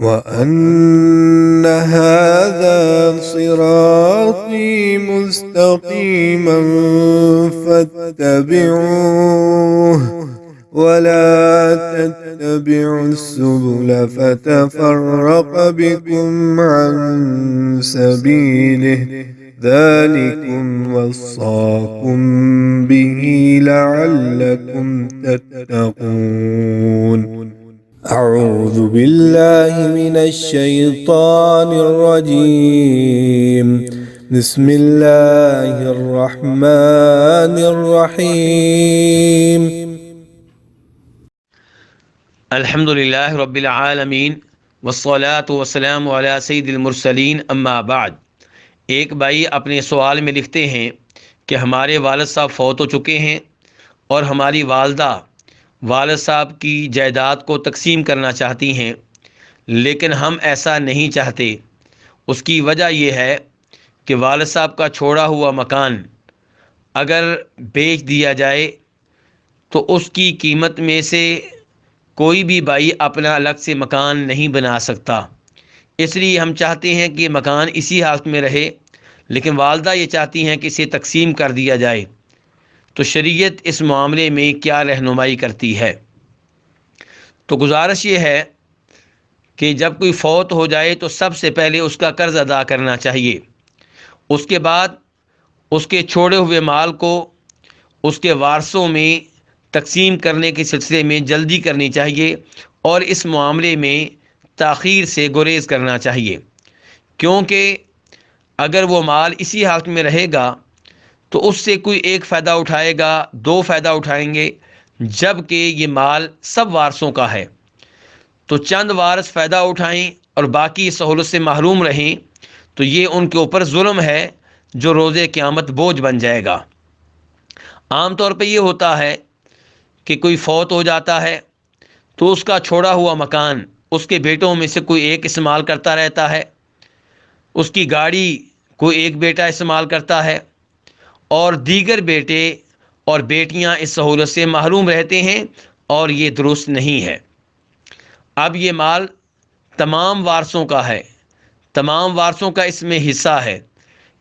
وأن هذا صراطي مستقيما فاتبعوه ولا تتبعوا السبل فتفرق بكم عن سبيله ذلكم وصاكم به لعلكم تتقون. أعوذ بالله من الشيطان الرجيم. بسم الله الرحمن الرحيم. الحمد للہ رب العالمین والصلاة والسلام علی سید المرسلین اما بعد۔ ایک بھائی اپنے سوال میں لکھتے ہیں کہ ہمارے والد صاحب فوت ہو چکے ہیں اور ہماری والدہ والد صاحب کی جائیداد کو تقسیم کرنا چاہتی ہیں، لیکن ہم ایسا نہیں چاہتے۔ اس کی وجہ یہ ہے کہ والد صاحب کا چھوڑا ہوا مکان اگر بیچ دیا جائے تو اس کی قیمت میں سے کوئی بھی بھائی اپنا الگ سے مکان نہیں بنا سکتا، اس لیے ہم چاہتے ہیں کہ مکان اسی حالت میں رہے، لیکن والدہ یہ چاہتی ہیں کہ اسے تقسیم کر دیا جائے۔ تو شریعت اس معاملے میں کیا رہنمائی کرتی ہے؟ تو گزارش یہ ہے کہ جب کوئی فوت ہو جائے تو سب سے پہلے اس کا قرض ادا کرنا چاہیے، اس کے بعد اس کے چھوڑے ہوئے مال کو اس کے وارثوں میں تقسیم کرنے کے سلسلے میں جلدی کرنی چاہیے اور اس معاملے میں تاخیر سے گریز کرنا چاہیے، کیونکہ اگر وہ مال اسی حالت میں رہے گا تو اس سے کوئی ایک فائدہ اٹھائے گا، دو فائدہ اٹھائیں گے، جب کہ یہ مال سب وارثوں کا ہے۔ تو چند وارث فائدہ اٹھائیں اور باقی سہولت سے محروم رہیں تو یہ ان کے اوپر ظلم ہے جو روز قیامت بوجھ بن جائے گا۔ عام طور پہ یہ ہوتا ہے کہ کوئی فوت ہو جاتا ہے تو اس کا چھوڑا ہوا مکان اس کے بیٹوں میں سے کوئی ایک استعمال کرتا رہتا ہے، اس کی گاڑی کوئی ایک بیٹا استعمال کرتا ہے اور دیگر بیٹے اور بیٹیاں اس سہولت سے محروم رہتے ہیں، اور یہ درست نہیں ہے۔ اب یہ مال تمام وارثوں کا ہے، تمام وارثوں کا اس میں حصہ ہے،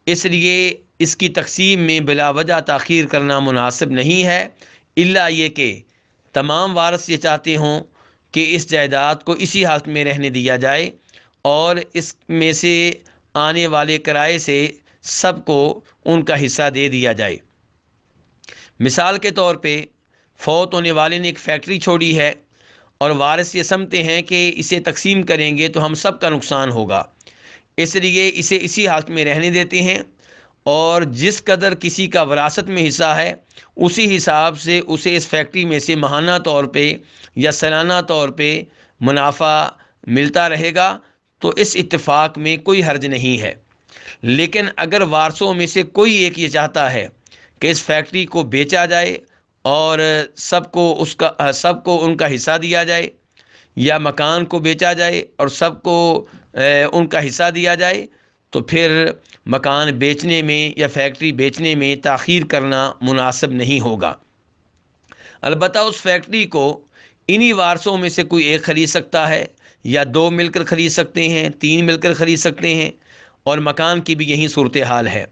اس لیے اس کی تقسیم میں بلا وجہ تاخیر کرنا مناسب نہیں ہے، الا یہ کہ تمام وارث یہ چاہتے ہوں کہ اس جائیداد کو اسی حالت میں رہنے دیا جائے اور اس میں سے آنے والے کرائے سے سب کو ان کا حصہ دے دیا جائے۔ مثال کے طور پہ فوت ہونے والے نے ایک فیکٹری چھوڑی ہے اور وارث یہ سمجھتے ہیں کہ اسے تقسیم کریں گے تو ہم سب کا نقصان ہوگا، اس لیے اسے اسی حالت میں رہنے دیتے ہیں اور جس قدر کسی کا وراثت میں حصہ ہے اسی حساب سے اسے اس فیکٹری میں سے ماہانہ طور پہ یا سالانہ طور پہ منافع ملتا رہے گا، تو اس اتفاق میں کوئی حرج نہیں ہے۔ لیکن اگر وارثوں میں سے کوئی ایک یہ چاہتا ہے کہ اس فیکٹری کو بیچا جائے اور سب کو ان کا حصہ دیا جائے، یا مکان کو بیچا جائے اور سب کو ان کا حصہ دیا جائے، تو پھر مکان بیچنے میں یا فیکٹری بیچنے میں تاخیر کرنا مناسب نہیں ہوگا۔ البتہ اس فیکٹری کو انہی وارثوں میں سے کوئی ایک خرید سکتا ہے، یا دو مل کر خرید سکتے ہیں، تین مل کر خرید سکتے ہیں، اور مکان کی بھی یہی صورتحال ہے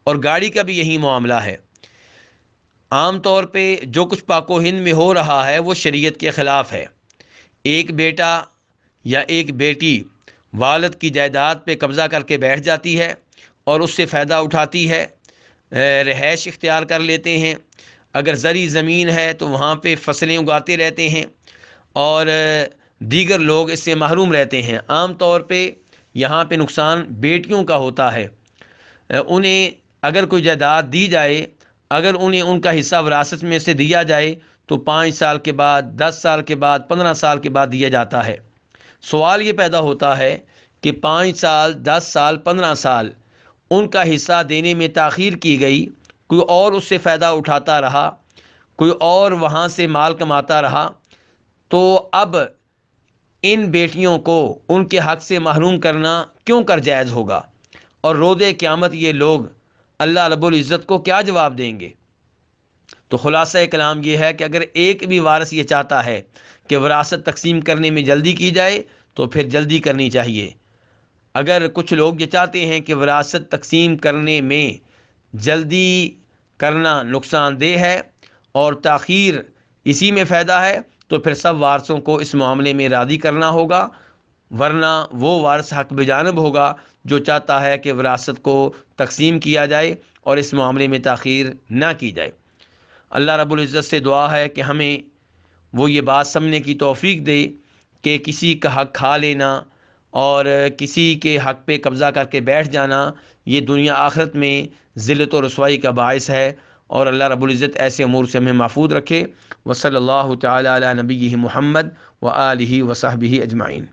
اور گاڑی کا بھی یہی معاملہ ہے۔ عام طور پہ جو کچھ پاک و ہند میں ہو رہا ہے وہ شریعت کے خلاف ہے۔ ایک بیٹا یا ایک بیٹی والد کی جائیداد پہ قبضہ کر کے بیٹھ جاتی ہے اور اس سے فائدہ اٹھاتی ہے، رہائش اختیار کر لیتے ہیں، اگر زرعی زمین ہے تو وہاں پہ فصلیں اگاتے رہتے ہیں اور دیگر لوگ اس سے محروم رہتے ہیں۔ عام طور پہ یہاں پہ نقصان بیٹیوں کا ہوتا ہے، انہیں اگر کوئی جائیداد دی جائے، اگر انہیں ان کا حصہ وراثت میں سے دیا جائے تو 5 سال کے بعد، 10 سال کے بعد، 15 سال کے بعد دیا جاتا ہے۔ سوال یہ پیدا ہوتا ہے کہ 5 سال، 10 سال، 15 سال ان کا حصہ دینے میں تاخیر کی گئی، کوئی اور اس سے فائدہ اٹھاتا رہا، کوئی اور وہاں سے مال کماتا رہا، تو اب ان بیٹیوں کو ان کے حق سے محروم کرنا کیوں کر جائز ہوگا؟ اور روز قیامت یہ لوگ اللہ رب العزت کو کیا جواب دیں گے؟ تو خلاصہ کلام یہ ہے کہ اگر ایک بھی وارث یہ چاہتا ہے کہ وراثت تقسیم کرنے میں جلدی کی جائے تو پھر جلدی کرنی چاہیے۔ اگر کچھ لوگ یہ چاہتے ہیں کہ وراثت تقسیم کرنے میں جلدی کرنا نقصان دہ ہے اور تاخیر اسی میں فائدہ ہے، تو پھر سب وارثوں کو اس معاملے میں راضی کرنا ہوگا، ورنہ وہ وارث حق بجانب ہوگا جو چاہتا ہے کہ وراثت کو تقسیم کیا جائے اور اس معاملے میں تاخیر نہ کی جائے۔ اللہ رب العزت سے دعا ہے کہ ہمیں وہ یہ بات سمجھنے کی توفیق دے کہ کسی کا حق کھا لینا اور کسی کے حق پہ قبضہ کر کے بیٹھ جانا یہ دنیا آخرت میں ذلت و رسوائی کا باعث ہے، اور اللہ رب العزت ایسے امور سے ہمیں محفوظ رکھے۔ وصلی اللہ تعالی علی نبیہ محمد وآلہ وصحبہ اجمعین۔